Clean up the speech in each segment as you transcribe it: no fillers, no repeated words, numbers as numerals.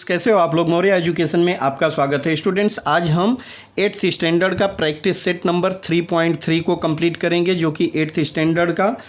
कैसे हो आप लोग। मौर्य एजुकेशन में आपका स्वागत है। स्टूडेंट्स, आज हम 8th स्टैंडर्ड का प्रैक्टिस सेट नंबर 3.3 को कंप्लीट करेंगे, जो कि 8th स्टैंडर्ड का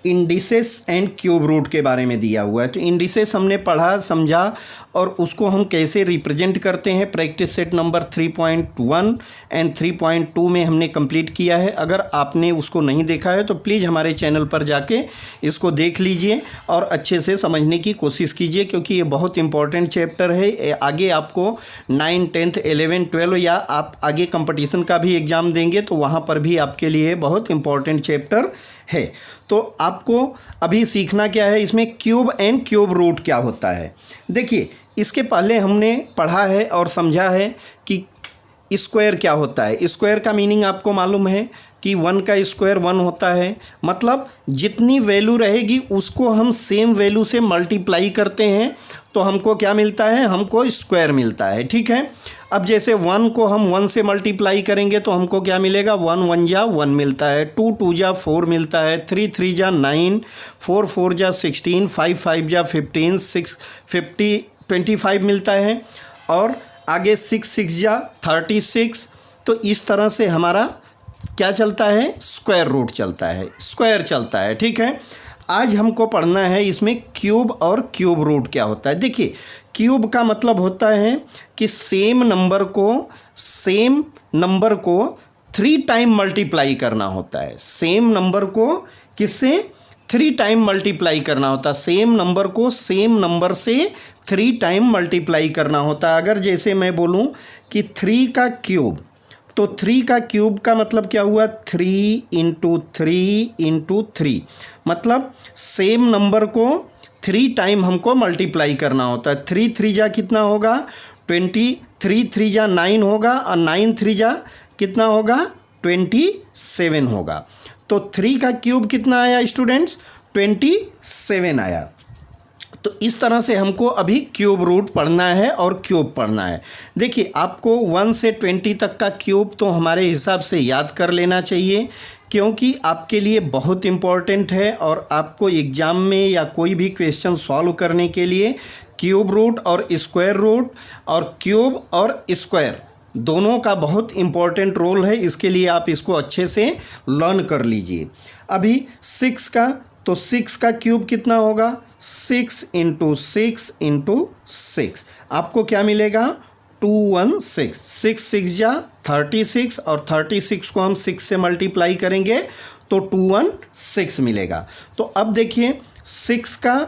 इंडिसेस एंड क्यूब रूट के बारे में दिया हुआ है। तो इंडिसेस हमने पढ़ा समझा और उसको हम कैसे रिप्रेजेंट करते हैं प्रैक्टिस सेट नंबर 3.1 एंड 3.2 में हमने कंप्लीट किया है। अगर आपने उसको नहीं देखा है तो प्लीज़ हमारे चैनल पर जाके इसको देख लीजिए और अच्छे से समझने की कोशिश कीजिए, क्योंकि ये बहुत इंपॉर्टेंट चैप्टर है। आगे आपको 9, 10th, 11, 12 या आप आगे कंपटीशन का भी एग्ज़ाम देंगे तो वहाँ पर भी आपके लिए बहुत इंपॉर्टेंट चैप्टर है। तो आपको अभी सीखना क्या है, इसमें क्यूब एंड क्यूब रूट क्या होता है। देखिए, इसके पहले हमने पढ़ा है और समझा है कि स्क्वायर क्या होता है। स्क्वायर का मीनिंग आपको मालूम है कि 1 का स्क्वायर 1 होता है, मतलब जितनी वैल्यू रहेगी उसको हम सेम वैल्यू से मल्टीप्लाई करते हैं तो हमको क्या मिलता है, हमको स्क्वायर मिलता है। ठीक है, अब जैसे 1 को हम 1 से मल्टीप्लाई करेंगे तो हमको क्या मिलेगा, 1 1 जा 1 मिलता है, 2 2 जा 4 मिलता है, 3 3 जा 9, 4 4 जा 16, 5 5 जा 15, 6 50 25 मिलता है और आगे 6 6 जा 36। तो इस तरह से हमारा क्या चलता है, स्क्वायर रूट चलता है, स्क्वायर चलता है। ठीक है, आज हमको पढ़ना है इसमें क्यूब और क्यूब रूट क्या होता है। देखिए, क्यूब का मतलब होता है कि सेम नंबर को 3 टाइम मल्टीप्लाई करना होता है। सेम नंबर को किससे 3 टाइम मल्टीप्लाई करना होता है। सेम नंबर को सेम नंबर से 3 टाइम मल्टीप्लाई करना होता है। अगर जैसे मैं बोलूँ कि 3 का क्यूब, तो 3 का क्यूब का मतलब क्या हुआ, 3 × 3 × 3, मतलब सेम नंबर को 3 टाइम हमको मल्टीप्लाई करना होता है। 3 3 जा कितना होगा 20, 3 3 जा 9 होगा और 9 3 जा कितना होगा 27 होगा। तो 3 का क्यूब कितना आया स्टूडेंट्स, 27 आया। तो इस तरह से हमको अभी क्यूब रूट पढ़ना है और क्यूब पढ़ना है। देखिए, आपको 1 से 20 तक का क्यूब तो हमारे हिसाब से याद कर लेना चाहिए, क्योंकि आपके लिए बहुत इम्पॉर्टेंट है और आपको एग्ज़ाम में या कोई भी क्वेश्चन सॉल्व करने के लिए क्यूब रूट और स्क्वायर रूट और क्यूब और स्क्वायर दोनों का बहुत इम्पॉर्टेंट रोल है। इसके लिए आप इसको अच्छे से लर्न कर लीजिए। अभी 6 का, तो 6 का क्यूब कितना होगा, 6 × 6 × 6, आपको क्या मिलेगा 216। 6 6 जा 36 और 36 को हम 6 से मल्टीप्लाई करेंगे तो 216 मिलेगा। तो अब देखिए, 6 का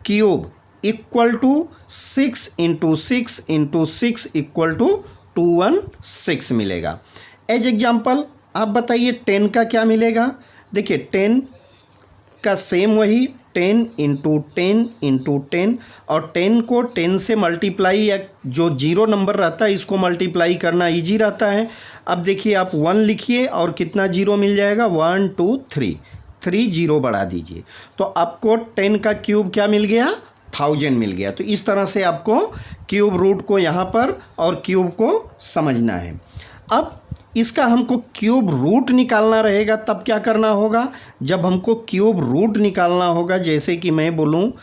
cube equal to 6 × 6 × 6 equal to 216 मिलेगा। एज एग्जाम्पल आप बताइए 10 का क्या मिलेगा। देखिए, 10 का सेम वही 10 × 10 × 10 और 10 को 10 से मल्टीप्लाई या जो 0 नंबर रहता है इसको मल्टीप्लाई करना इजी रहता है। अब देखिए, आप 1 लिखिए और कितना 0 मिल जाएगा, 1 2 3, 3 0 बढ़ा दीजिए तो आपको 10 का क्यूब क्या मिल गया, 1000 मिल गया। तो इस तरह से आपको क्यूब रूट को यहाँ पर और क्यूब को समझना है। अब इसका हमको क्यूब रूट निकालना रहेगा, तब क्या करना होगा, जब हमको क्यूब रूट निकालना होगा, जैसे कि मैं बोलूँ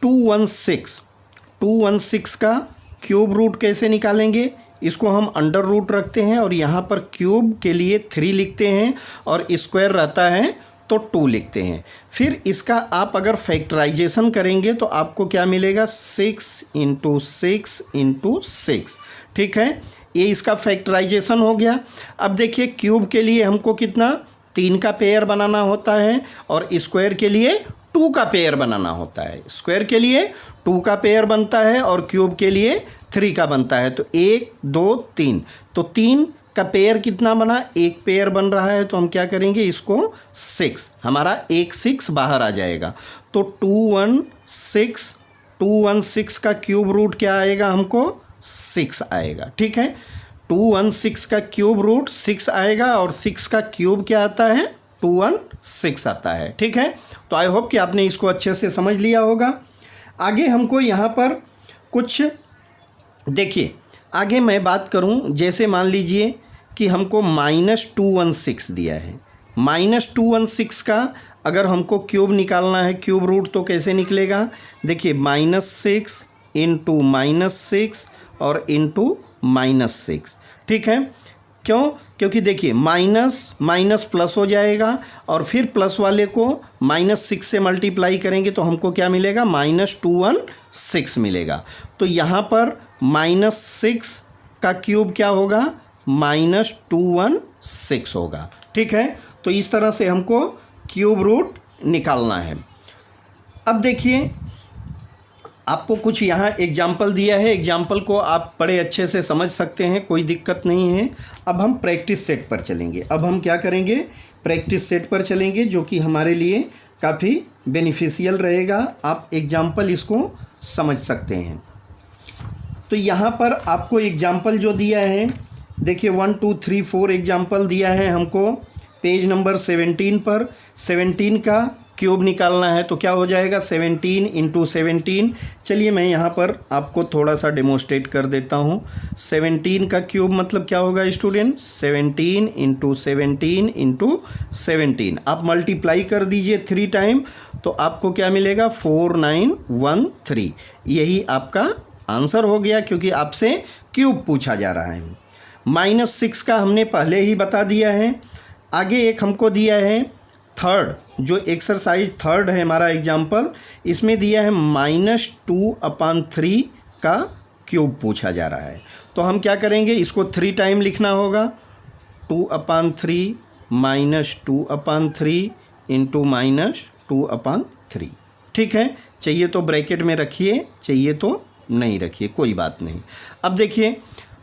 216 का क्यूब रूट कैसे निकालेंगे, इसको हम अंडर रूट रखते हैं और यहाँ पर क्यूब के लिए 3 लिखते हैं और स्क्वायर रहता है तो 2 लिखते हैं। फिर इसका आप अगर फैक्टराइजेशन करेंगे तो आपको क्या मिलेगा, 6 × 6 × 6। ठीक है, ये इसका फैक्टराइजेशन हो गया। अब देखिए, क्यूब के लिए हमको कितना 3 का पेयर बनाना होता है और स्क्वायर के लिए 2 का पेयर बनाना होता है। स्क्वायर के लिए 2 का पेयर बनता है और क्यूब के लिए 3 का बनता है। तो 1 2 3, तो 3 का पेयर कितना बना, 1 पेयर बन रहा है तो हम क्या करेंगे, इसको 6, हमारा 1 6 बाहर आ जाएगा तो 216 का क्यूब रूट क्या आएगा, हमको 6 आएगा। ठीक है, 216 का क्यूब रूट 6 आएगा और 6 का क्यूब क्या आता है, 216 आता है। ठीक है, तो आई होप कि आपने इसको अच्छे से समझ लिया होगा। आगे हमको यहाँ पर कुछ देखिए, आगे मैं बात करूं, जैसे मान लीजिए कि हमको -216 दिया है। -216 का अगर हमको क्यूब निकालना है, क्यूब रूट, तो कैसे निकलेगा, देखिए -6 इंटू -6 और इंटू -6। ठीक है, क्यों? क्योंकि देखिए माइनस माइनस प्लस हो जाएगा और फिर प्लस वाले को -6 से मल्टीप्लाई करेंगे तो हमको क्या मिलेगा? -216 मिलेगा। तो यहाँ पर -6 का क्यूब क्या होगा? -216 होगा। ठीक है, तो इस तरह से हमको क्यूब रूट निकालना है। अब देखिए आपको कुछ यहाँ एग्जाम्पल दिया है, एग्जाम्पल को आप बड़े अच्छे से समझ सकते हैं, कोई दिक्कत नहीं है। अब हम प्रैक्टिस सेट पर चलेंगे। अब हम क्या करेंगे? प्रैक्टिस सेट पर चलेंगे, जो कि हमारे लिए काफ़ी बेनिफिशियल रहेगा। आप एग्जाम्पल इसको समझ सकते हैं। तो यहाँ पर आपको एग्जाम्पल जो दिया है, देखिए 1 2 3 4 एग्जाम्पल दिया है हमको पेज नंबर 17 पर। 17 का क्यूब निकालना है तो क्या हो जाएगा? 17 इंटू 17। चलिए मैं यहाँ पर आपको थोड़ा सा डेमोस्ट्रेट कर देता हूँ। 17 का क्यूब मतलब क्या होगा स्टूडेंट? 17 into 17 into 17। आप मल्टीप्लाई कर दीजिए 3 टाइम तो आपको क्या मिलेगा? 4913। यही आपका आंसर हो गया, क्योंकि आपसे क्यूब पूछा जा रहा है। -6 का हमने पहले ही बता दिया है। आगे एक हमको दिया है थर्ड, जो एक्सरसाइज थर्ड है हमारा एग्जाम्पल, इसमें दिया है -2/3 का क्यूब पूछा जा रहा है। तो हम क्या करेंगे? इसको 3 टाइम लिखना होगा। 2/3 -2/3 इंटू -2/3। ठीक है, चाहिए तो ब्रैकेट में रखिए, चाहिए तो नहीं रखिए, कोई बात नहीं। अब देखिए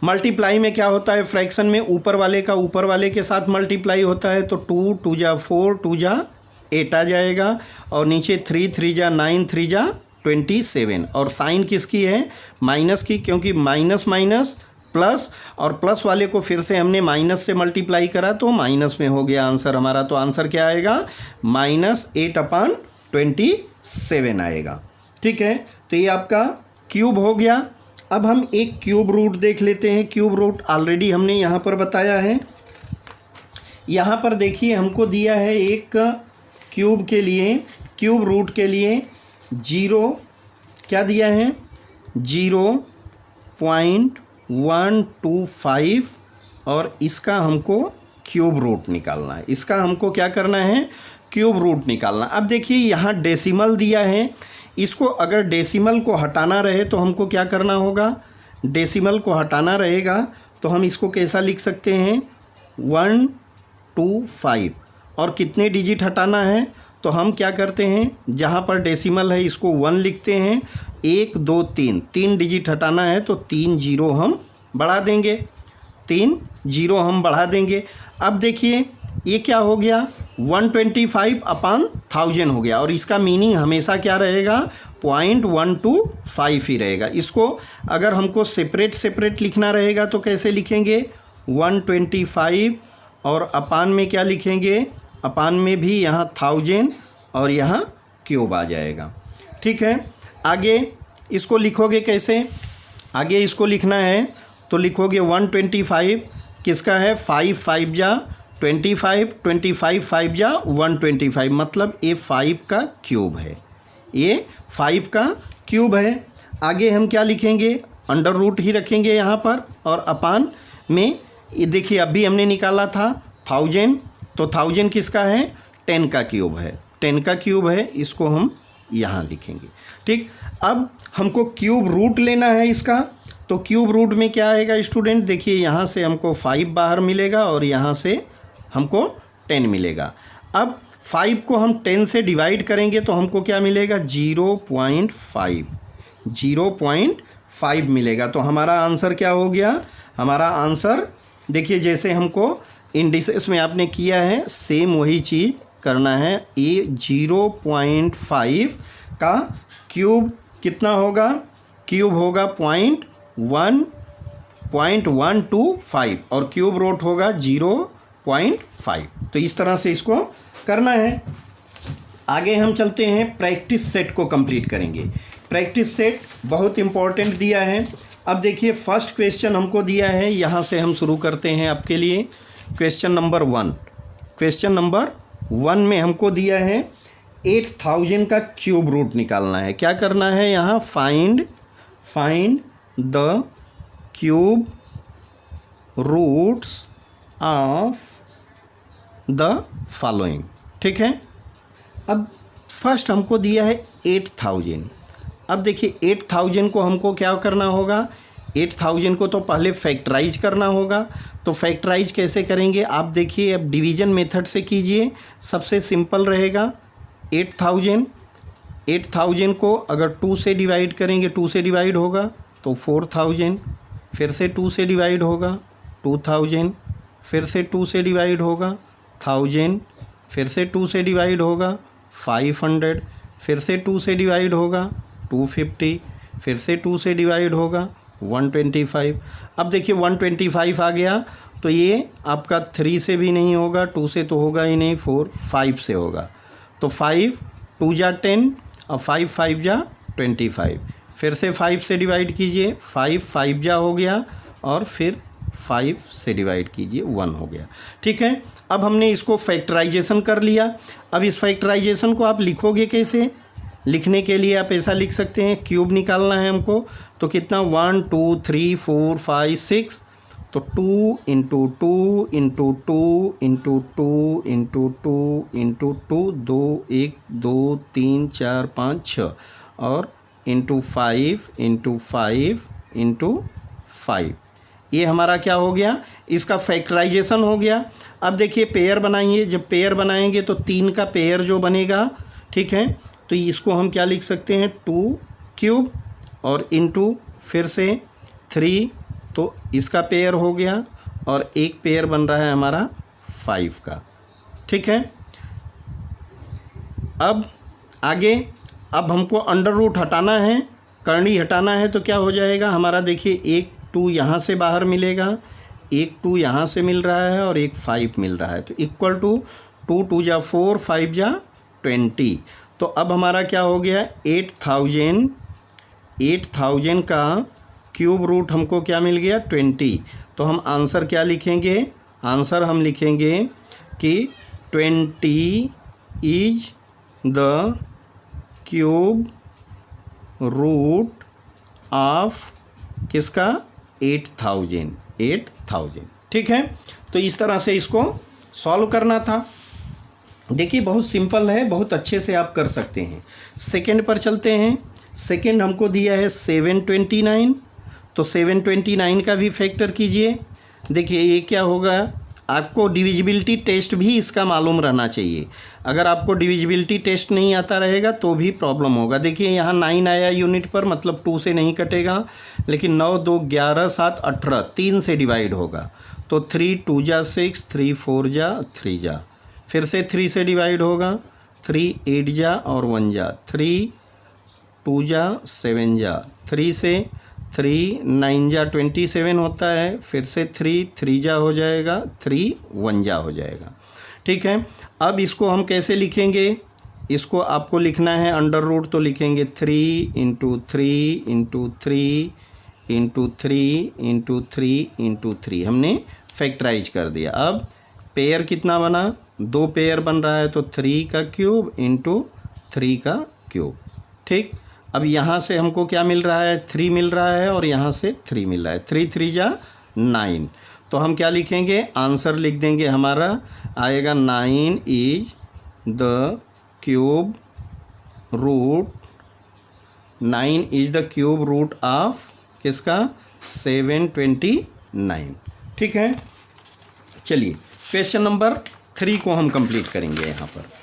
मल्टीप्लाई में क्या होता है? फ्रैक्शन में ऊपर वाले का ऊपर वाले के साथ मल्टीप्लाई होता है, तो 2 2 जा 4 2 जा 8 आ जाएगा, और नीचे 3 3 जा 9 3 जा 27। और साइन किसकी है? माइनस की, क्योंकि माइनस माइनस प्लस, और प्लस वाले को फिर से हमने माइनस से मल्टीप्लाई करा तो माइनस में हो गया आंसर हमारा। तो आंसर क्या आएगा? -8/27 आएगा। ठीक है, तो ये आपका क्यूब हो गया। अब हम एक क्यूब रूट देख लेते हैं। क्यूब रूट ऑलरेडी हमने यहाँ पर बताया है। यहाँ पर देखिए हमको दिया है एक क्यूब के लिए, क्यूब रूट के लिए 0 क्या दिया है? 0.125, और इसका हमको क्यूब रूट निकालना है। इसका हमको क्या करना है? क्यूब रूट निकालना। अब देखिए यहाँ डेसिमल दिया है, इसको अगर डेसिमल को हटाना रहे तो हमको क्या करना होगा? डेसिमल को हटाना रहेगा तो हम इसको कैसा लिख सकते हैं? 125। और कितने डिजिट हटाना है? तो हम क्या करते हैं, जहाँ पर डेसिमल है इसको 1 लिखते हैं। 1 2 3 3 डिजिट हटाना है तो 3 0 हम बढ़ा देंगे, 3 0 हम बढ़ा देंगे। अब देखिए ये क्या हो गया? 125/1000 हो गया, और इसका मीनिंग हमेशा क्या रहेगा? 0.125 ही रहेगा। इसको अगर हमको सेपरेट सेपरेट लिखना रहेगा तो कैसे लिखेंगे? 125 और अपान में क्या लिखेंगे? अपान में भी यहाँ 1000 और यहाँ क्यूब आ जाएगा। ठीक है, आगे इसको लिखोगे कैसे? आगे इसको लिखना है तो लिखोगे 125 किसका है? 5 5 जा 25, 25 5 जा 125, मतलब ये 5 का क्यूब है, ये 5 का क्यूब है। आगे हम क्या लिखेंगे? अंडर रूट ही रखेंगे यहाँ पर, और अपान में ये देखिए अभी हमने निकाला था 1000, तो 1000 किसका है? 10 का क्यूब है, 10 का क्यूब है, इसको हम यहाँ लिखेंगे। ठीक, अब हमको क्यूब रूट लेना है इसका, तो क्यूब रूट में क्या आएगा स्टूडेंट? देखिए यहाँ से हमको 5 बाहर मिलेगा और यहाँ से हमको 10 मिलेगा। अब 5 को हम 10 से डिवाइड करेंगे तो हमको क्या मिलेगा? 0.5 मिलेगा। तो हमारा आंसर क्या हो गया? हमारा आंसर देखिए जैसे हमको इंडिसेस में आपने किया है सेम वही चीज़ करना है। ये 0.5 का क्यूब कितना होगा? क्यूब होगा 0.125 और क्यूब रूट होगा 0.5। तो इस तरह से इसको करना है। आगे हम चलते हैं, प्रैक्टिस सेट को कंप्लीट करेंगे। प्रैक्टिस सेट बहुत इम्पोर्टेंट दिया है। अब देखिए फर्स्ट क्वेश्चन हमको दिया है, यहाँ से हम शुरू करते हैं आपके लिए। क्वेश्चन नंबर 1, क्वेश्चन नंबर 1 में हमको दिया है 8000 का क्यूब रूट निकालना है। क्या करना है? यहाँ find find the cube roots of the following. ठीक है, अब फर्स्ट हमको दिया है 8000। अब देखिए 8000 को हमको क्या करना होगा, 8000 को तो पहले फैक्टराइज करना होगा। तो फैक्टराइज कैसे करेंगे आप देखिए, अब डिवीज़न मेथड से कीजिए, सबसे सिंपल रहेगा। 8000 को अगर 2 से डिवाइड करेंगे, 2 से डिवाइड होगा तो 4000, फिर से 2 से डिवाइड होगा 2000, फिर से 2 से डिवाइड होगा 1000, फिर से 2 से डिवाइड होगा 500, फिर से 2 से डिवाइड होगा 250, फिर से 2 से डिवाइड होगा 125। अब देखिए 125 आ गया तो ये आपका 3 से भी नहीं होगा, 2 से तो होगा ही नहीं, 5 से होगा। तो 5 2 जा 10 और 5 5 जा 25, फिर से 5 से डिवाइड कीजिए, 5 5 जा हो गया और फिर 5 से डिवाइड कीजिए 1 हो गया। ठीक है, अब हमने इसको फैक्टराइजेशन कर लिया। अब इस फैक्टराइजेशन को आप लिखोगे कैसे, लिखने के लिए आप ऐसा लिख सकते हैं, क्यूब निकालना है हमको तो कितना 1 2 3 4 5 6, तो 2 into 2 into 2 into 2 into 2 into 2, 2 1 2 3 4 5 6 और इंटू 5 इंटू 5 इंटू 5। ये हमारा क्या हो गया, इसका फैक्टराइजेशन हो गया। अब देखिए पेयर बनाइए, जब पेयर बनाएंगे तो 3 का पेयर जो बनेगा, ठीक है, तो इसको हम क्या लिख सकते हैं 2 क्यूब और इंटू फिर से 3, तो इसका पेयर हो गया और एक पेयर बन रहा है हमारा 5 का। ठीक है, अब आगे, अब हमको अंडर रूट हटाना है, करनी हटाना है, तो क्या हो जाएगा हमारा, देखिए एक 2 यहाँ से बाहर मिलेगा, एक 2 यहाँ से मिल रहा है और एक 5 मिल रहा है, तो इक्वल टू 2 2 जा 4 5 जा 20। तो अब हमारा क्या हो गया 8000 का क्यूब रूट हमको क्या मिल गया 20। तो हम आंसर क्या लिखेंगे, आंसर हम लिखेंगे कि 20 is the cube root of किसका 8000। ठीक है, तो इस तरह से इसको सॉल्व करना था। देखिए बहुत सिंपल है, बहुत अच्छे से आप कर सकते हैं। सेकंड पर चलते हैं। सेकंड हमको दिया है 729, तो 729 का भी फैक्टर कीजिए। देखिए ये क्या होगा, आपको डिविजिबिलिटी टेस्ट भी इसका मालूम रहना चाहिए। अगर आपको डिविजिबिलिटी टेस्ट नहीं आता रहेगा तो भी प्रॉब्लम होगा। देखिए यहाँ 9 आया यूनिट पर, मतलब 2 से नहीं कटेगा, लेकिन 9 2 11 7 18 3 से डिवाइड होगा, तो 3 2 जा 6 3 4 जा 3 जा, फिर से 3 से डिवाइड होगा, 3 8 जा और 1 जा, 3 2 जा 7 जा, 3 से 3 9 जा 27 होता है, फिर से 3 3 जा हो जाएगा, 3 1 जा हो जाएगा। ठीक है, अब इसको हम कैसे लिखेंगे, इसको आपको लिखना है अंडर रूट, तो लिखेंगे 3 into 3 into 3 into 3 into 3 into 3, हमने फैक्टराइज कर दिया। अब पेयर कितना बना, 2 पेयर बन रहा है, तो 3 का क्यूब इंटू 3 का क्यूब। ठीक, अब यहाँ से हमको क्या मिल रहा है 3 मिल रहा है और यहाँ से 3 मिल रहा है, 3 3 जा 9, तो हम क्या लिखेंगे, आंसर लिख देंगे, हमारा आएगा 9 is the cube root, 9 is the cube root of किसका 729। ठीक है, चलिए क्वेश्चन नंबर 3 को हम कंप्लीट करेंगे। यहाँ पर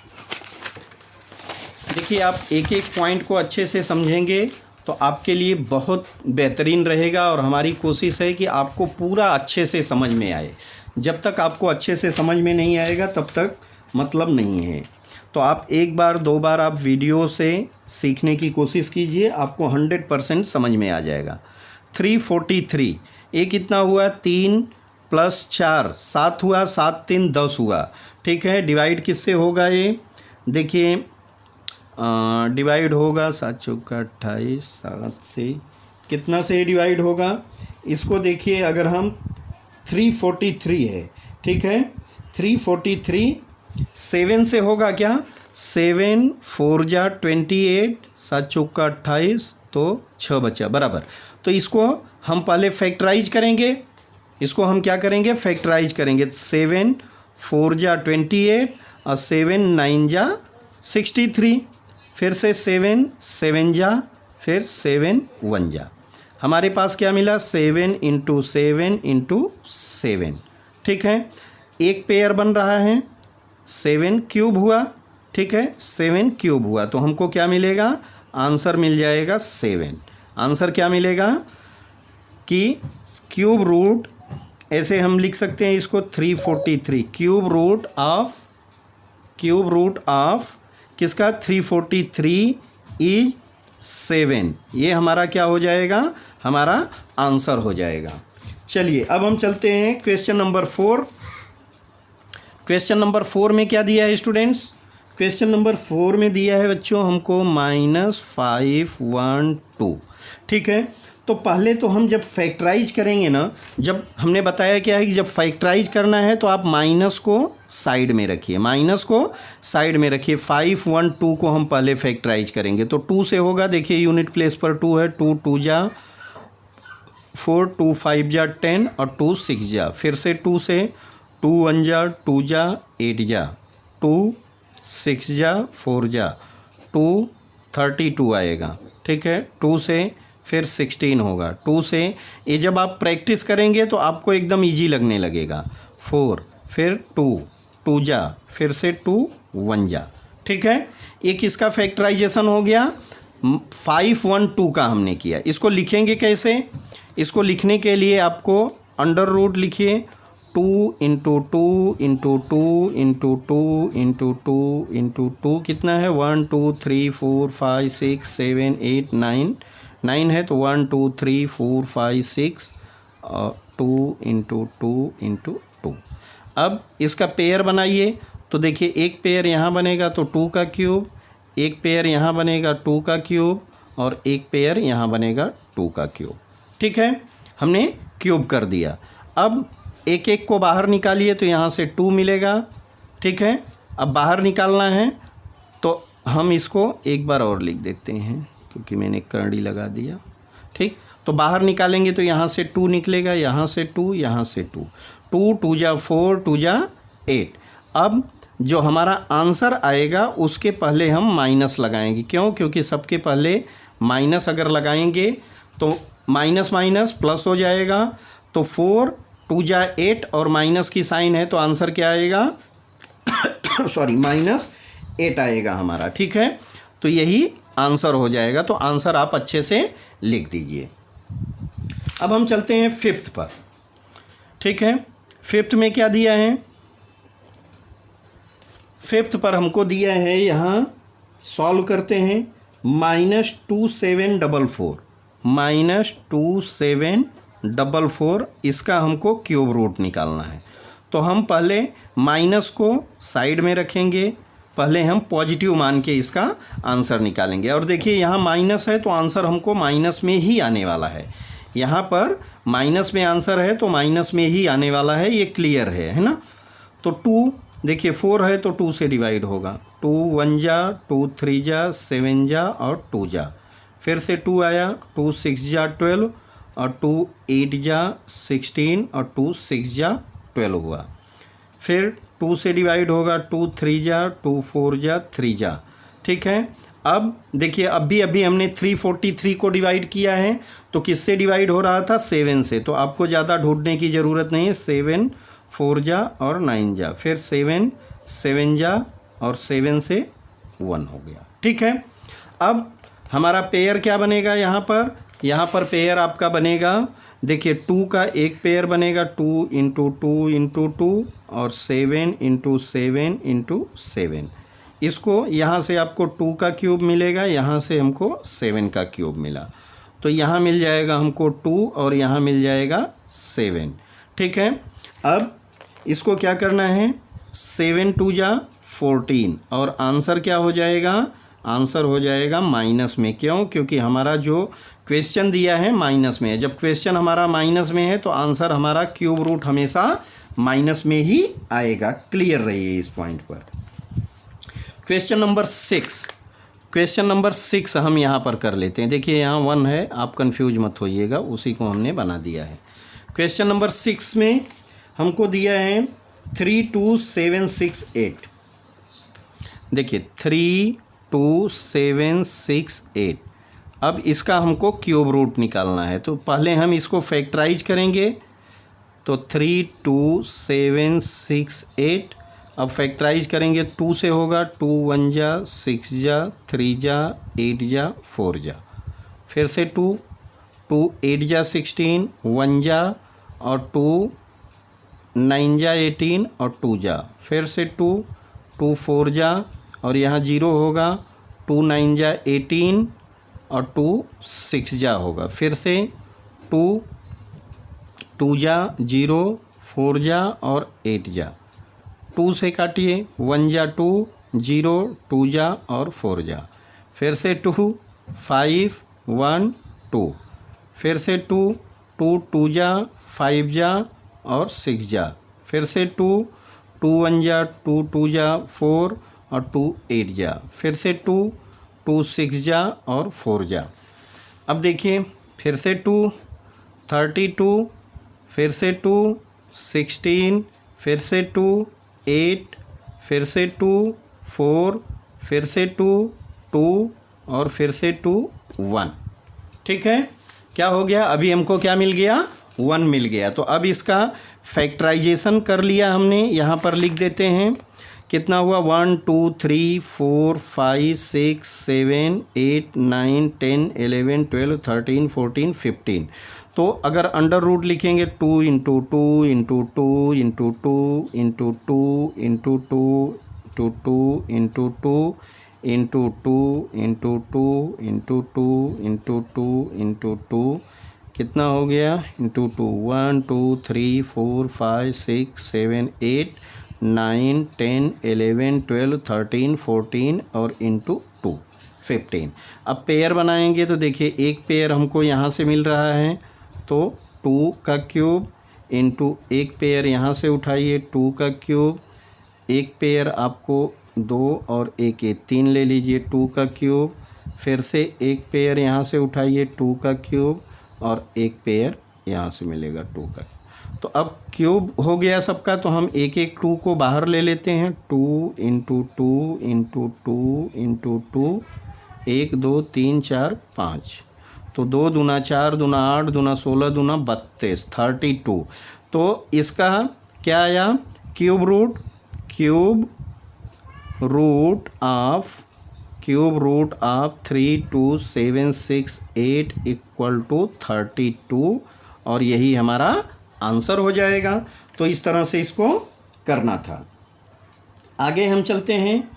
देखिए आप एक एक पॉइंट को अच्छे से समझेंगे तो आपके लिए बहुत बेहतरीन रहेगा, और हमारी कोशिश है कि आपको पूरा अच्छे से समझ में आए। जब तक आपको अच्छे से समझ में नहीं आएगा तब तक मतलब नहीं है। तो आप एक बार 2 बार आप वीडियो से सीखने की कोशिश कीजिए, आपको 100% समझ में आ जाएगा। 343 ये कितना हुआ, 3 + 4 7 हुआ, 7 3 10 हुआ। ठीक है, डिवाइड किससे होगा ये, देखिए डिवाइड होगा 7 चौका 28, 7 से कितना से डिवाइड होगा, इसको देखिए अगर हम 343 है, ठीक है, 343 7 से होगा क्या, 7 4 जा 28, 7 चौका 28, तो 6 बचा बराबर। तो इसको हम पहले फैक्टराइज करेंगे, इसको हम क्या करेंगे, फैक्टराइज करेंगे। 7 4 जा 28 और 7 9 जा 63, फिर से 7 7 जा, फिर 7 1 जा। हमारे पास क्या मिला, 7 × 7 × 7। ठीक है, एक पेयर बन रहा है, 7 क्यूब हुआ। ठीक है, 7 क्यूब हुआ तो हमको क्या मिलेगा, आंसर मिल जाएगा 7। आंसर क्या मिलेगा कि क्यूब रूट, ऐसे हम लिख सकते हैं इसको 343, क्यूब रूट ऑफ किसका, 343 इज 7। ये हमारा क्या हो जाएगा, हमारा आंसर हो जाएगा। चलिए अब हम चलते हैं क्वेश्चन नंबर 4। क्वेश्चन नंबर 4 में क्या दिया है स्टूडेंट्स, क्वेश्चन नंबर 4 में दिया है बच्चों हमको -512। ठीक है, तो पहले तो हम जब फैक्टराइज करेंगे ना, जब हमने बताया क्या है कि जब फैक्टराइज करना है तो आप माइनस को साइड में रखिए, माइनस को साइड में रखिए। 512 को हम पहले फैक्टराइज करेंगे तो 2 से होगा, देखिए यूनिट प्लेस पर 2 है, 2 2 जा 4, 2 5 जा 10 और 2 6 जा, फिर से 2 से 2 1 जा 2 जा 8 जा, 2 6 जा 4 जा, 2 32 आएगा। ठीक है, 2 से फिर 16 होगा, 2 से, ये जब आप प्रैक्टिस करेंगे तो आपको एकदम इजी लगने लगेगा। 4 फिर 2 2 जा, फिर से 2 1 जा। ठीक है, एक इसका फैक्टराइजेशन हो गया, 512 का हमने किया। इसको लिखेंगे कैसे, इसको लिखने के लिए आपको अंडर रूट लिखिए, 2 × 2 × 2 × 2 × 2 × 2 कितना है, 1 2 3 4 5 6 7 8 9 9 है तो 1 2 3 4 5 6 और 2 × 2 × 2। अब इसका पेयर बनाइए तो देखिए एक पेयर यहाँ बनेगा तो 2 का क्यूब, एक पेयर यहाँ बनेगा 2 का क्यूब और एक पेयर यहाँ बनेगा 2 का क्यूब। ठीक है, हमने क्यूब कर दिया। अब एक एक को बाहर निकालिए तो यहाँ से 2 मिलेगा। ठीक है, अब बाहर निकालना है तो हम इसको एक बार और लिख देते हैं क्योंकि मैंने करड़ी लगा दिया। ठीक, तो बाहर निकालेंगे तो यहाँ से 2 निकलेगा, यहाँ से 2, यहाँ से 2, 2 2 जा 4, 2 जा 8। अब जो हमारा आंसर आएगा उसके पहले हम माइनस लगाएंगे, क्यों, क्योंकि सबके पहले माइनस अगर लगाएंगे तो माइनस माइनस प्लस हो जाएगा। तो 4 2 जा 8 और माइनस की साइन है तो आंसर क्या आएगा सॉरी -8 आएगा हमारा। ठीक है, तो यही आंसर हो जाएगा। तो आंसर आप अच्छे से लिख दीजिए। अब हम चलते हैं 5th पर। ठीक है, 5th में क्या दिया है, 5th पर हमको दिया है, यहाँ सॉल्व करते हैं, -2744 इसका हमको क्यूब रूट निकालना है। तो हम पहले माइनस को साइड में रखेंगे, पहले हम पॉजिटिव मान के इसका आंसर निकालेंगे। और देखिए यहाँ माइनस है तो आंसर हमको माइनस में ही आने वाला है, यहाँ पर माइनस में आंसर है तो माइनस में ही आने वाला है, ये क्लियर है ना। तो 2 देखिए 4 है तो 2 से डिवाइड होगा, 2 1 जा 2 3 जा 7 जा और 2 जा, फिर से 2 आया, 2 6 जा 12 और 2 8 जा 16 और 2 6 जा 12 हुआ। फिर 2 से डिवाइड होगा, 2 3 जा 2 4 जा 3 जा। ठीक है, अब देखिए अभी हमने 343 को डिवाइड किया है तो किससे डिवाइड हो रहा था, 7 से। तो आपको ज़्यादा ढूंढने की ज़रूरत नहीं है, 7 4 जा और 9 जा, फिर 7 7 जा और 7 से 1 हो गया। ठीक है, अब हमारा पेयर क्या बनेगा, यहाँ पर पेयर आपका बनेगा, देखिए 2 का एक पेयर बनेगा, 2 × 2 × 2 और 7 × 7 × 7। इसको यहाँ से आपको 2 का क्यूब मिलेगा, यहाँ से हमको 7 का क्यूब मिला, तो यहाँ मिल जाएगा हमको 2 और यहाँ मिल जाएगा 7। ठीक है, अब इसको क्या करना है, 7 2 जा 14 और आंसर क्या हो जाएगा, आंसर हो जाएगा माइनस में। क्यों, क्योंकि हमारा जो क्वेश्चन दिया है माइनस में है। जब क्वेश्चन हमारा माइनस में है तो आंसर हमारा क्यूब रूट हमेशा माइनस में ही आएगा। क्लियर रहिए इस पॉइंट पर। क्वेश्चन नंबर 6, क्वेश्चन नंबर 6 हम यहाँ पर कर लेते हैं। देखिए यहाँ 1 है, आप कंफ्यूज मत होइएगा, उसी को हमने बना दिया है। क्वेश्चन नंबर 6 में हमको दिया है 3 2 7 6 8। देखिए 3 2 7 6 8। अब इसका हमको क्यूब रूट निकालना है, तो पहले हम इसको फैक्टराइज करेंगे। तो 3 2 7 6 8। अब फैक्टराइज करेंगे 2 से होगा, 2 1 जा 6 जा 3 जा 8 जा 4 जा, फिर से 2 2 8 जा 16 1 जा और 2 9 जा 18 और 2 जा, फिर से 2 2 4 जा और यहाँ 0 होगा, 2 9 जा 18 और 2 6 जा होगा, फिर से 2 2 जा 0 4 जा और 8 जा, 2 से काटिए, 1 जा 2 0 2 जा और 4 जा, फिर से 2 5 1 2, फिर से 2 2 2 जा 5 जा और 6 जा, फिर से 2 2 1 जा 2 2 जा 4 और 2 8 जा, फिर से 2 2 6 जा और 4 जा। अब देखिए फिर से 2 32, फिर से 2 16, फिर से 2 8, फिर से 2 4, फिर से 2 2 और फिर से 2 1। ठीक है, क्या हो गया? अभी हमको क्या मिल गया? 1 मिल गया। तो अब इसका फैक्टराइजेशन कर लिया हमने, यहाँ पर लिख देते हैं। कितना हुआ? 1 2 3 4 5 6 7 8 9 10 11 12 13 14 15। तो अगर अंडर रूट लिखेंगे 2 into 2 into 2 into 2 into 2 into 2 into 2 into 2 into 2 into 2 into 2 into 2 into 2, कितना हो गया? इंटू 2 1 2 3 4 5 6 7 8 9 10 11 12 13 14 और इंटू 2 15। अब पेयर बनाएंगे तो देखिए एक पेयर हमको यहाँ से मिल रहा है, तो 2 का क्यूब इंटू एक पेयर यहाँ से उठाइए 2 का क्यूब, एक पेयर आपको 2 और एक 3 ले लीजिए 2 का क्यूब, फिर से एक पेयर यहाँ से उठाइए 2 का क्यूब और एक पेयर यहाँ से मिलेगा 2 का। तो अब क्यूब हो गया सबका, तो हम एक एक 2 को बाहर ले लेते हैं। 2 इंटू 2 इंटू 2 इंटू 2, 1 2 3 4 5, तो 2 दूना 4 दूना 8 दूना 16 दूना 32 32। तो इसका क्या आया? Cube root of 3 2 7 6 8 equal to 32, और यही हमारा आंसर हो जाएगा। तो इस तरह से इसको करना था। आगे हम चलते हैं,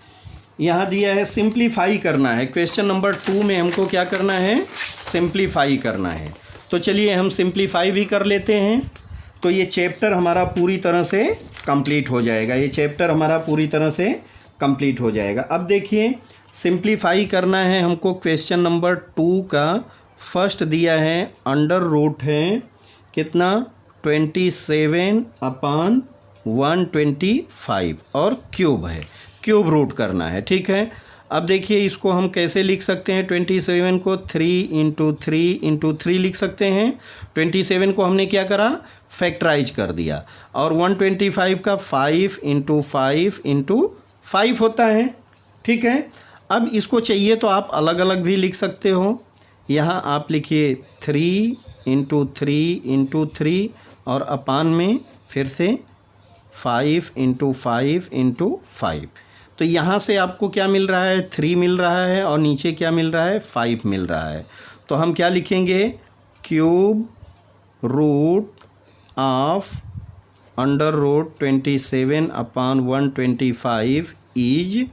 यहाँ दिया है सिंप्लीफाई करना है। क्वेश्चन नंबर 2 में हमको क्या करना है? सिंप्लीफाई करना है। तो चलिए हम सिंप्लीफाई भी कर लेते हैं, तो ये चैप्टर हमारा पूरी तरह से कंप्लीट हो जाएगा। ये चैप्टर हमारा पूरी तरह से कंप्लीट हो जाएगा। अब देखिए सिंप्लीफाई करना है हमको। क्वेश्चन नंबर 2 का फर्स्ट दिया है, अंडर रूट है कितना? 27/125 और क्यूब है, क्यूब रूट करना है। ठीक है, अब देखिए इसको हम कैसे लिख सकते हैं? 27 को 3 इंटू 3 इंटू 3 लिख सकते हैं। 27 को हमने क्या करा? फैक्टराइज कर दिया। और 125 का 5 इंटू 5 इंटू 5 होता है। ठीक है, अब इसको चाहिए तो आप अलग अलग भी लिख सकते हो। यहाँ आप लिखिए 3 इंटू 3 इंटू 3 और अपान में फिर से 5 इंटू 5 इंटू 5। तो यहाँ से आपको क्या मिल रहा है? 3 मिल रहा है और नीचे क्या मिल रहा है? 5 मिल रहा है। तो हम क्या लिखेंगे? Cube root of under root 27/125 is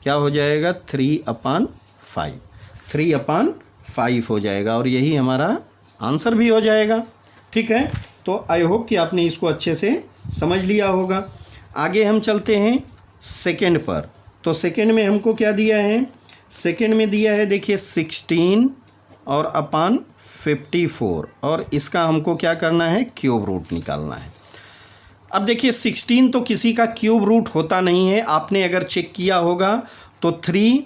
क्या हो जाएगा? 3/5। 3/5 हो जाएगा, और यही हमारा आंसर भी हो जाएगा। ठीक है, तो आई होप कि आपने इसको अच्छे से समझ लिया होगा। आगे हम चलते हैं सेकंड पर। तो सेकंड में हमको क्या दिया है? सेकंड में दिया है देखिए 16 और अपान 54, और इसका हमको क्या करना है? क्यूब रूट निकालना है। अब देखिए 16 तो किसी का क्यूब रूट होता नहीं है। आपने अगर चेक किया होगा तो 3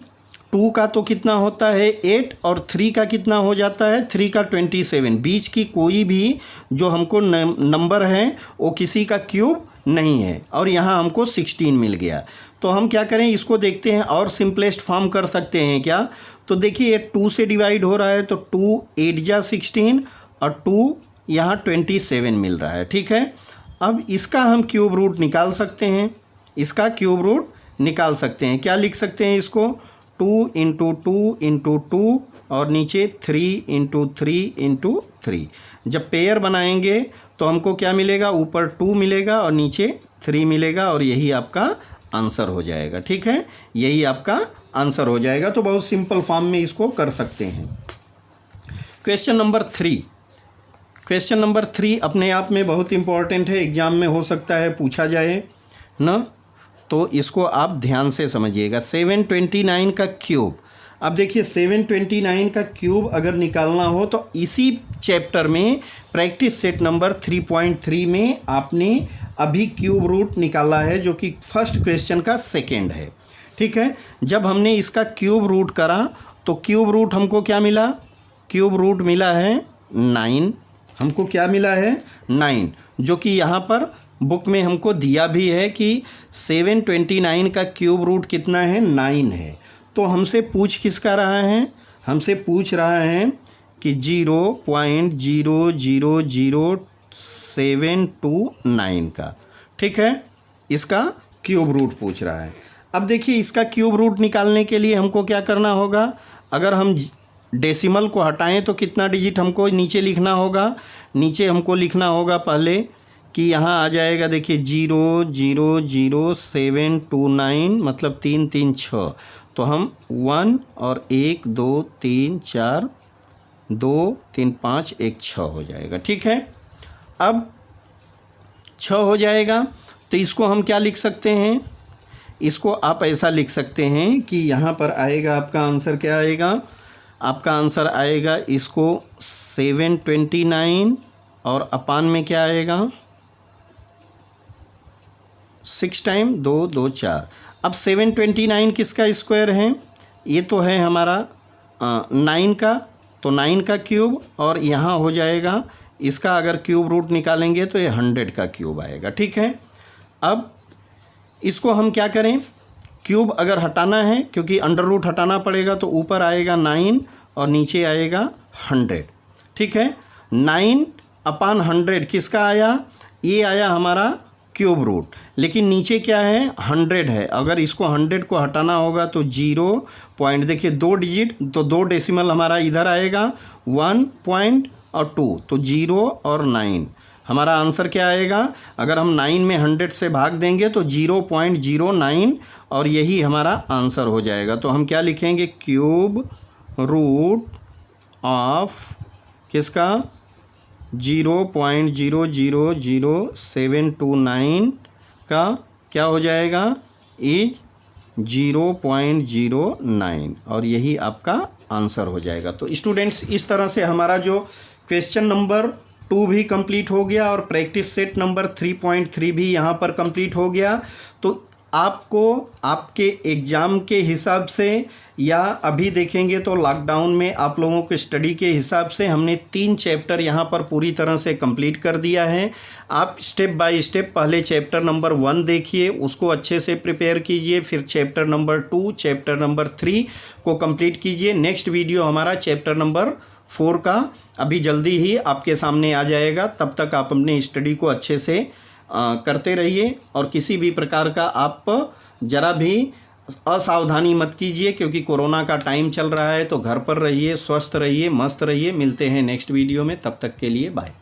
2 का तो कितना होता है 8 और 3 का कितना हो जाता है 3 का 27। बीच की कोई भी जो हमको नंबर है वो किसी का क्यूब नहीं है और यहाँ हमको 16 मिल गया। तो हम क्या करें, इसको देखते हैं और सिंपलेस्ट फॉर्म कर सकते हैं क्या। तो देखिए 2 से डिवाइड हो रहा है तो 2 8 जा 16 और 2 यहाँ 27 मिल रहा है। ठीक है, अब इसका हम क्यूब रूट निकाल सकते हैं, इसका क्यूब रूट निकाल सकते हैं। क्या लिख सकते हैं इसको, 2 इंटू 2 इंटू 2 और नीचे 3 इंटू 3 इंटू 3। जब पेयर बनाएंगे तो हमको क्या मिलेगा, ऊपर 2 मिलेगा और नीचे 3 मिलेगा और यही आपका आंसर हो जाएगा। ठीक है, यही आपका आंसर हो जाएगा। तो बहुत सिंपल फॉर्म में इसको कर सकते हैं। क्वेश्चन नंबर 3, क्वेश्चन नंबर 3 अपने आप में बहुत इंपॉर्टेंट है, एग्जाम में हो सकता है पूछा जाए ना, तो इसको आप ध्यान से समझिएगा। 729 का क्यूब, अब देखिए 729 का क्यूब अगर निकालना हो तो इसी चैप्टर में प्रैक्टिस सेट नंबर 3.3 में आपने अभी क्यूब रूट निकाला है, जो कि फर्स्ट क्वेश्चन का सेकंड है। ठीक है, जब हमने इसका क्यूब रूट करा तो क्यूब रूट हमको क्या मिला, क्यूब रूट मिला है 9। हमको क्या मिला है 9, जो कि यहाँ पर बुक में हमको दिया भी है कि 729 का क्यूब रूट कितना है 9 है। तो हमसे पूछ किसका रहा है, हमसे पूछ रहा है कि 0.0000729 का। ठीक है, इसका क्यूब रूट पूछ रहा है। अब देखिए इसका क्यूब रूट निकालने के लिए हमको क्या करना होगा, अगर हम डेसिमल को हटाएं तो कितना डिजिट हमको नीचे लिखना होगा, नीचे हमको लिखना होगा पहले कि यहाँ आ जाएगा, देखिए 0.00729 मतलब 3 3 6। तो हम 1 और 1 2 3 4 2 3 5 1 6 हो जाएगा। ठीक है, अब 6 हो जाएगा तो इसको हम क्या लिख सकते हैं, इसको आप ऐसा लिख सकते हैं कि यहाँ पर आएगा आपका आंसर क्या आएगा, आपका आंसर आएगा इसको 729 और अपान में क्या आएगा 6 टाइम 2 2 4। अब 729 किसका स्क्वायर है, ये तो है हमारा 9 का, तो 9 का क्यूब और यहाँ हो जाएगा इसका अगर क्यूब रूट निकालेंगे तो ये 100 का क्यूब आएगा। ठीक है, अब इसको हम क्या करें, क्यूब अगर हटाना है क्योंकि अंडर रूट हटाना पड़ेगा तो ऊपर आएगा 9 और नीचे आएगा 100। ठीक है, 9 अपान 100 किसका आया, ये आया हमारा क्यूब रूट, लेकिन नीचे क्या है 100 है। अगर इसको 100 को हटाना होगा तो 0 पॉइंट, देखिए 2 डिजिट तो 2 डेसिमल हमारा इधर आएगा 1 पॉइंट और 2, तो 0 और 9। हमारा आंसर क्या आएगा, अगर हम 9 में 100 से भाग देंगे तो 0.09 और यही हमारा आंसर हो जाएगा। तो हम क्या लिखेंगे, क्यूब रूट ऑफ किसका 0.0000729 का क्या हो जाएगा इज 0.09 और यही आपका आंसर हो जाएगा। तो स्टूडेंट्स इस तरह से हमारा जो क्वेश्चन नंबर 2 भी कंप्लीट हो गया और प्रैक्टिस सेट नंबर 3.3 भी यहाँ पर कंप्लीट हो गया। तो आपको आपके एग्ज़ाम के हिसाब से या अभी देखेंगे तो लॉकडाउन में आप लोगों के स्टडी के हिसाब से हमने 3 चैप्टर यहाँ पर पूरी तरह से कंप्लीट कर दिया है। आप स्टेप बाय स्टेप पहले चैप्टर नंबर 1 देखिए, उसको अच्छे से प्रिपेयर कीजिए, फिर चैप्टर नंबर 2 चैप्टर नंबर 3 को कंप्लीट कीजिए। नेक्स्ट वीडियो हमारा चैप्टर नंबर 4 का अभी जल्दी ही आपके सामने आ जाएगा। तब तक आप अपने स्टडी को अच्छे से करते रहिए और किसी भी प्रकार का आप ज़रा भी असावधानी मत कीजिए, क्योंकि कोरोना का टाइम चल रहा है। तो घर पर रहिए, स्वस्थ रहिए, मस्त रहिए। मिलते हैं नेक्स्ट वीडियो में, तब तक के लिए बाय।